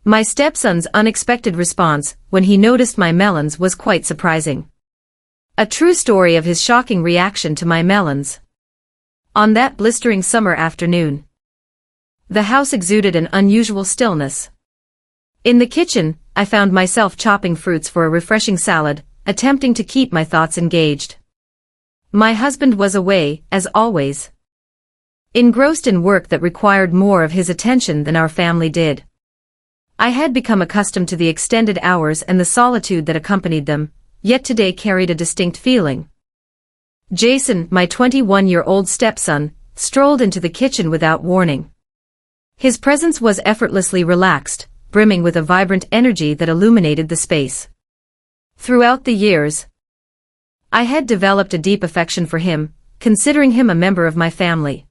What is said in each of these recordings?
My stepson's unexpected response when he noticed my melons was quite surprising. A true story of his shocking reaction to my melons. On that blistering summer afternoon, the house exuded an unusual stillness. In the kitchen, I found myself chopping fruits for a refreshing salad, attempting to keep my thoughts engaged. My husband was away, as always, engrossed in work that required more of his attention than our family did. I had become accustomed to the extended hours and the solitude that accompanied them, yet today carried a distinct feeling. Jason, my 21-year-old stepson, strolled into the kitchen without warning. His presence was effortlessly relaxed, brimming with a vibrant energy that illuminated the space. Throughout the years, I had developed a deep affection for him, considering him a member of my family.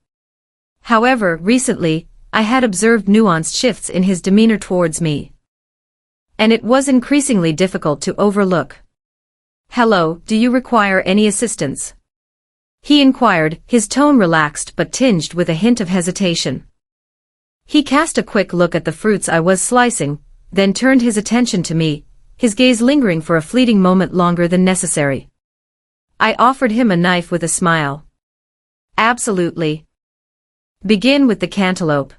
However, recently, I had observed nuanced shifts in his demeanor towards me, and it was increasingly difficult to overlook. "Hello, do you require any assistance?" he inquired, his tone relaxed but tinged with a hint of hesitation. He cast a quick look at the fruits I was slicing, then turned his attention to me, his gaze lingering for a fleeting moment longer than necessary. I offered him a knife with a smile. "Absolutely. Begin with the cantaloupe."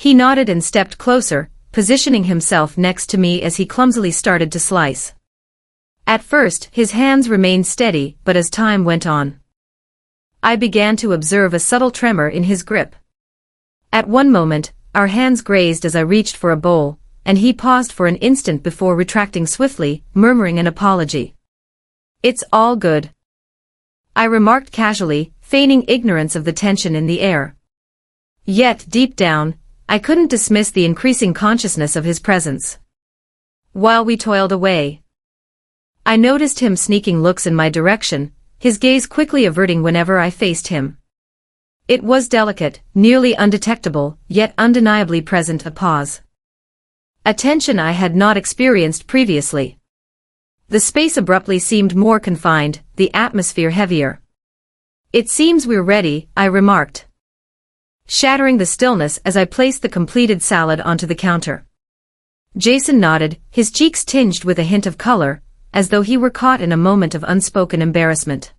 He nodded and stepped closer, positioning himself next to me as he clumsily started to slice. At first, his hands remained steady, but as time went on, I began to observe a subtle tremor in his grip. At one moment, our hands grazed as I reached for a bowl, and he paused for an instant before retracting swiftly, murmuring an apology. "It's all good," I remarked casually, feigning ignorance of the tension in the air. Yet, deep down, I couldn't dismiss the increasing consciousness of his presence. While we toiled away, I noticed him sneaking looks in my direction, his gaze quickly averting whenever I faced him. It was delicate, nearly undetectable, yet undeniably present, a pause. A tension I had not experienced previously. The space abruptly seemed more confined, the atmosphere heavier. "It seems we're ready," I remarked, shattering the stillness as I placed the completed salad onto the counter. Jason nodded, his cheeks tinged with a hint of color, as though he were caught in a moment of unspoken embarrassment.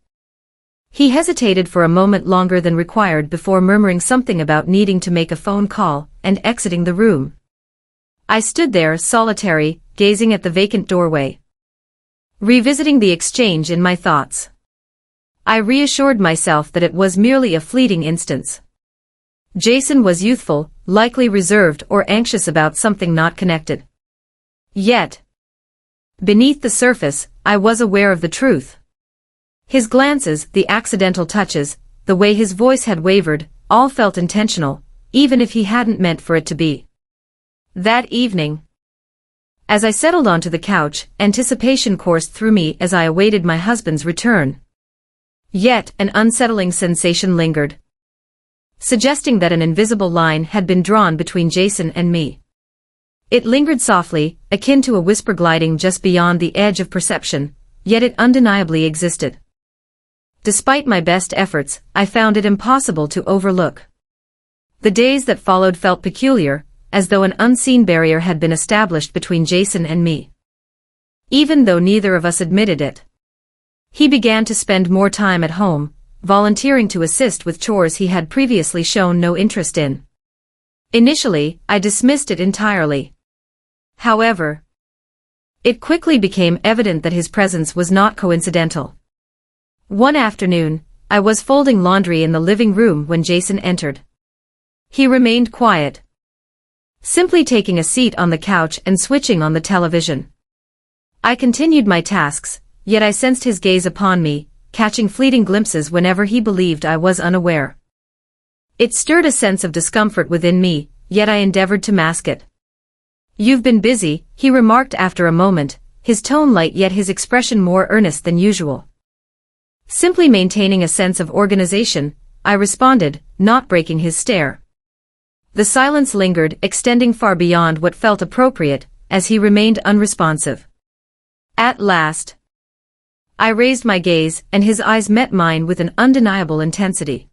He hesitated for a moment longer than required before murmuring something about needing to make a phone call, and exiting the room. I stood there, solitary, gazing at the vacant doorway, revisiting the exchange in my thoughts. I reassured myself that it was merely a fleeting instance. Jason was youthful, likely reserved or anxious about something not connected. Yet, beneath the surface, I was aware of the truth. His glances, the accidental touches, the way his voice had wavered, all felt intentional, even if he hadn't meant for it to be. That evening, as I settled onto the couch, anticipation coursed through me as I awaited my husband's return. Yet, an unsettling sensation lingered, suggesting that an invisible line had been drawn between Jason and me. It lingered softly, akin to a whisper gliding just beyond the edge of perception, yet it undeniably existed. Despite my best efforts, I found it impossible to overlook. The days that followed felt peculiar, as though an unseen barrier had been established between Jason and me. Even though neither of us admitted it, he began to spend more time at home, volunteering to assist with chores he had previously shown no interest in. Initially, I dismissed it entirely. However, it quickly became evident that his presence was not coincidental. One afternoon, I was folding laundry in the living room when Jason entered. He remained quiet, simply taking a seat on the couch and switching on the television. I continued my tasks, yet I sensed his gaze upon me, catching fleeting glimpses whenever he believed I was unaware. It stirred a sense of discomfort within me, yet I endeavored to mask it. "You've been busy," he remarked after a moment, his tone light yet his expression more earnest than usual. Simply maintaining a sense of organization, I responded, not breaking his stare. The silence lingered, extending far beyond what felt appropriate, as he remained unresponsive. At last, I raised my gaze, and his eyes met mine with an undeniable intensity.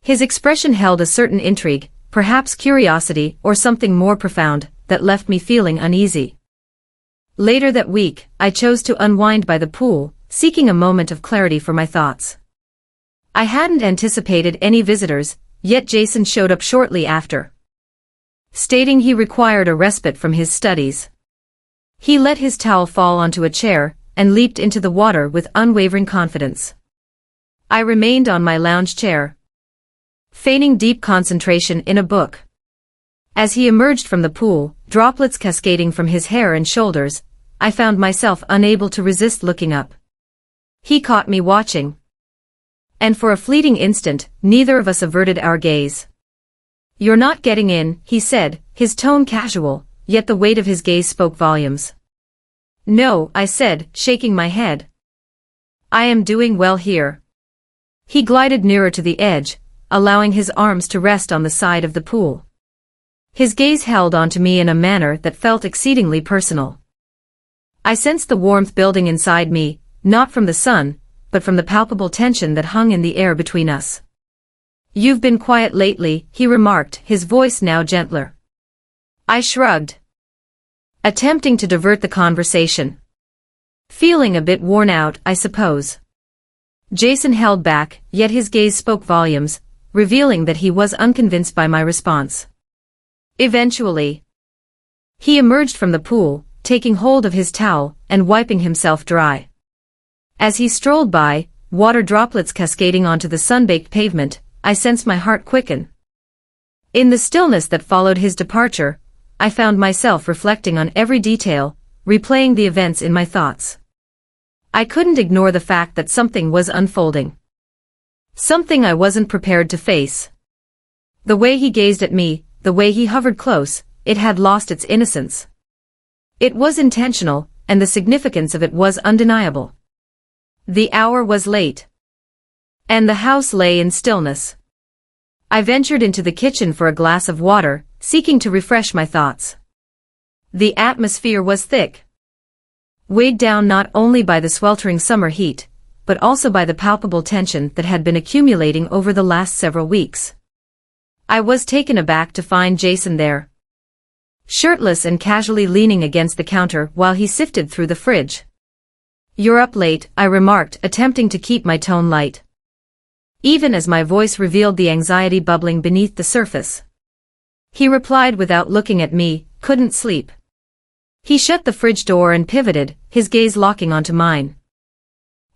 His expression held a certain intrigue, perhaps curiosity or something more profound, that left me feeling uneasy. Later that week, I chose to unwind by the pool, seeking a moment of clarity for my thoughts. I hadn't anticipated any visitors, yet Jason showed up shortly after, stating he required a respite from his studies. He let his towel fall onto a chair and leaped into the water with unwavering confidence. I remained on my lounge chair, feigning deep concentration in a book. As he emerged from the pool, droplets cascading from his hair and shoulders, I found myself unable to resist looking up. He caught me watching, and for a fleeting instant, neither of us averted our gaze. "You're not getting in," he said, his tone casual, yet the weight of his gaze spoke volumes. "No," I said, shaking my head. "I am doing well here." He glided nearer to the edge, allowing his arms to rest on the side of the pool. His gaze held onto me in a manner that felt exceedingly personal. I sensed the warmth building inside me, not from the sun, but from the palpable tension that hung in the air between us. "You've been quiet lately," he remarked, his voice now gentler. I shrugged, attempting to divert the conversation. "Feeling a bit worn out, I suppose." Jason held back, yet his gaze spoke volumes, revealing that he was unconvinced by my response. Eventually, he emerged from the pool, taking hold of his towel and wiping himself dry. As he strolled by, water droplets cascading onto the sun-baked pavement, I sensed my heart quicken. In the stillness that followed his departure, I found myself reflecting on every detail, replaying the events in my thoughts. I couldn't ignore the fact that something was unfolding. Something I wasn't prepared to face. The way he gazed at me, the way he hovered close, it had lost its innocence. It was intentional, and the significance of it was undeniable. The hour was late, and the house lay in stillness. I ventured into the kitchen for a glass of water, seeking to refresh my thoughts. The atmosphere was thick, weighed down not only by the sweltering summer heat, but also by the palpable tension that had been accumulating over the last several weeks. I was taken aback to find Jason there, shirtless and casually leaning against the counter while he sifted through the fridge. "You're up late," I remarked, attempting to keep my tone light, even as my voice revealed the anxiety bubbling beneath the surface. He replied without looking at me, "Couldn't sleep." He shut the fridge door and pivoted, his gaze locking onto mine.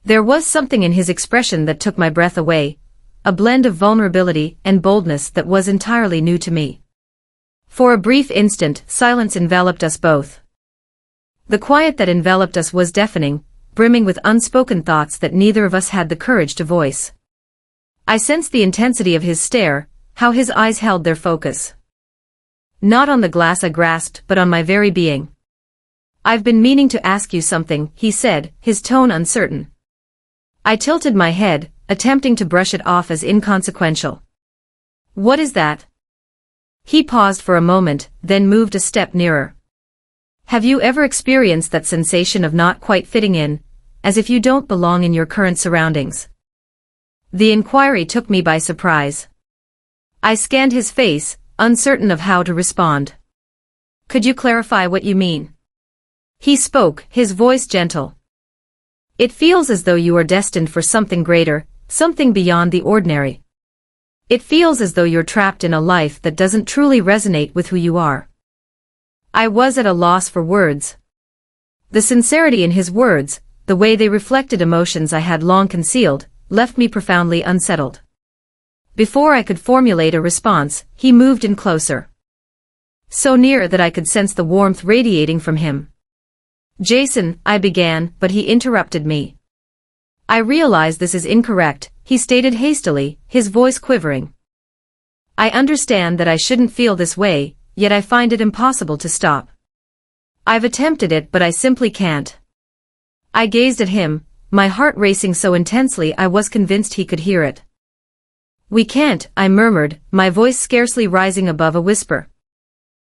There was something in his expression that took my breath away, a blend of vulnerability and boldness that was entirely new to me. For a brief instant, silence enveloped us both. The quiet that enveloped us was deafening, brimming with unspoken thoughts that neither of us had the courage to voice. I sensed the intensity of his stare, how his eyes held their focus. Not on the glass I grasped, but on my very being. "I've been meaning to ask you something," he said, his tone uncertain. I tilted my head, attempting to brush it off as inconsequential. "What is that?" He paused for a moment, then moved a step nearer. "Have you ever experienced that sensation of not quite fitting in, as if you don't belong in your current surroundings?" The inquiry took me by surprise. I scanned his face, uncertain of how to respond. "Could you clarify what you mean?" He spoke, his voice gentle. "It feels as though you are destined for something greater, something beyond the ordinary. It feels as though you're trapped in a life that doesn't truly resonate with who you are." I was at a loss for words. The sincerity in his words, the way they reflected emotions I had long concealed, left me profoundly unsettled. Before I could formulate a response, he moved in closer, so near that I could sense the warmth radiating from him. "Jason," I began, but he interrupted me. "I realize this is incorrect," he stated hastily, his voice quivering. "I understand that I shouldn't feel this way, yet I find it impossible to stop. I've attempted it, but I simply can't." I gazed at him, my heart racing so intensely I was convinced he could hear it. "We can't," I murmured, my voice scarcely rising above a whisper.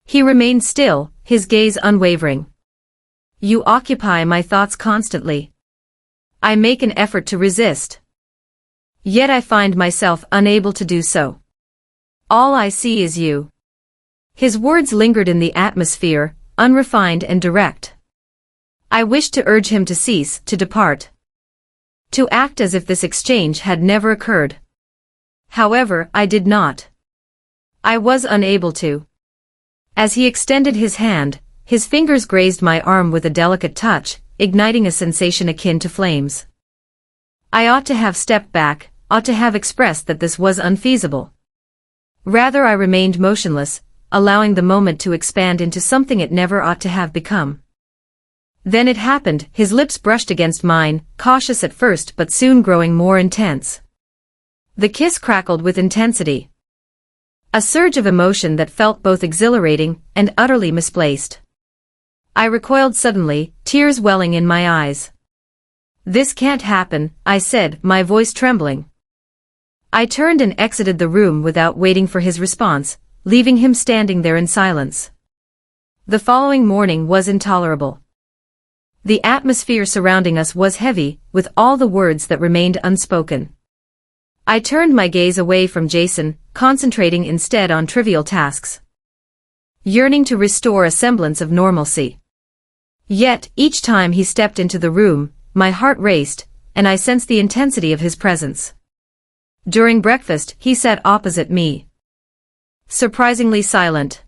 He remained still, his gaze unwavering. "You occupy my thoughts constantly. I make an effort to resist, yet I find myself unable to do so. All I see is you." His words lingered in the atmosphere, unrefined and direct. I wished to urge him to cease, to depart. To act as if this exchange had never occurred. However, I did not. I was unable to. As he extended his hand, his fingers grazed my arm with a delicate touch, igniting a sensation akin to flames. I ought to have stepped back, ought to have expressed that this was unfeasible. Rather, I remained motionless, allowing the moment to expand into something it never ought to have become. Then it happened. His lips brushed against mine, cautious at first but soon growing more intense. The kiss crackled with intensity. A surge of emotion that felt both exhilarating and utterly misplaced. I recoiled suddenly, tears welling in my eyes. "This can't happen," I said, my voice trembling. I turned and exited the room without waiting for his response, leaving him standing there in silence. The following morning was intolerable. The atmosphere surrounding us was heavy, with all the words that remained unspoken. I turned my gaze away from Jason, concentrating instead on trivial tasks. Yearning to restore a semblance of normalcy. Yet, each time he stepped into the room, my heart raced, and I sensed the intensity of his presence. During breakfast, he sat opposite me. Surprisingly silent.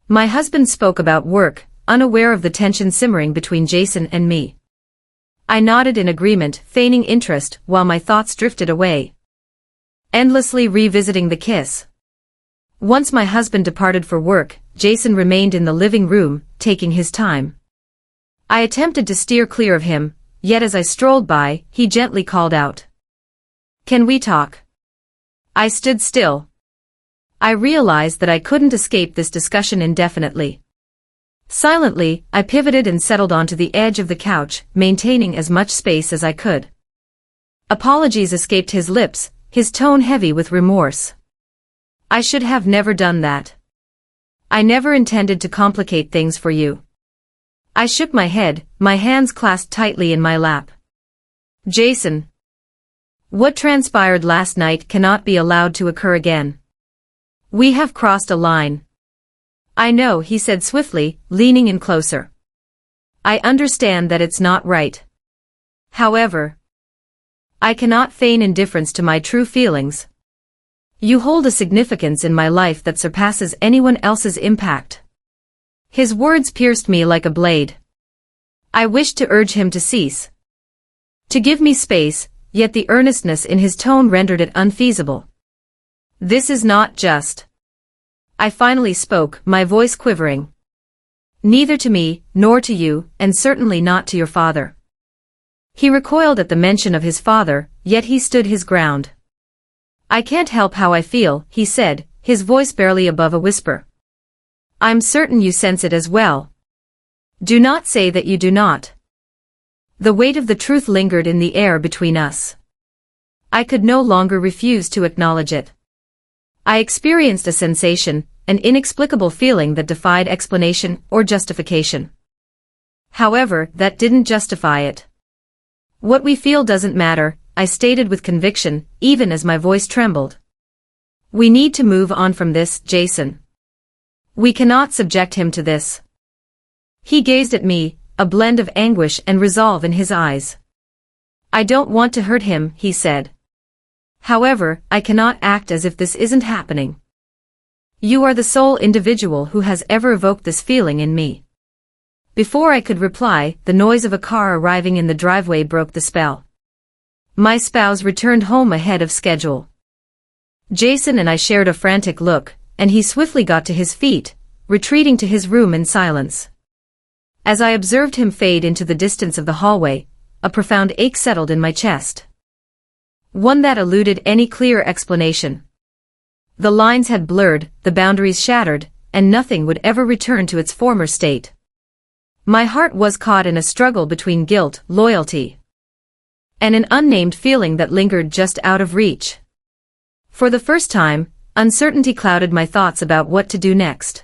My husband spoke about work, unaware of the tension simmering between Jason and me. I nodded in agreement, feigning interest, while my thoughts drifted away. Endlessly revisiting the kiss. Once my husband departed for work, Jason remained in the living room, taking his time. I attempted to steer clear of him, yet as I strolled by, he gently called out, "Can we talk?" I stood still. I realized that I couldn't escape this discussion indefinitely. Silently, I pivoted and settled onto the edge of the couch, maintaining as much space as I could. Apologies escaped his lips, his tone heavy with remorse. "I should have never done that. I never intended to complicate things for you." I shook my head, my hands clasped tightly in my lap. "Jason, what transpired last night cannot be allowed to occur again. We have crossed a line." "I know," he said swiftly, leaning in closer. "I understand that it's not right. However, I cannot feign indifference to my true feelings. You hold a significance in my life that surpasses anyone else's impact." His words pierced me like a blade. I wished to urge him to cease. To give me space, yet the earnestness in his tone rendered it unfeasible. "This is not just." I finally spoke, my voice quivering. "Neither to me, nor to you, and certainly not to your father." He recoiled at the mention of his father, yet he stood his ground. "I can't help how I feel," he said, his voice barely above a whisper. "I'm certain you sense it as well. Do not say that you do not." The weight of the truth lingered in the air between us. I could no longer refuse to acknowledge it. I experienced a sensation, an inexplicable feeling that defied explanation or justification. However, that didn't justify it. "What we feel doesn't matter," I stated with conviction, even as my voice trembled. "We need to move on from this, Jason. We cannot subject him to this." He gazed at me, a blend of anguish and resolve in his eyes. "I don't want to hurt him," he said. "However, I cannot act as if this isn't happening. You are the sole individual who has ever evoked this feeling in me." Before I could reply, the noise of a car arriving in the driveway broke the spell. My spouse returned home ahead of schedule. Jason and I shared a frantic look, and he swiftly got to his feet, retreating to his room in silence. As I observed him fade into the distance of the hallway, a profound ache settled in my chest. One that eluded any clear explanation. The lines had blurred, the boundaries shattered, and nothing would ever return to its former state. My heart was caught in a struggle between guilt, loyalty, and an unnamed feeling that lingered just out of reach. For the first time, uncertainty clouded my thoughts about what to do next.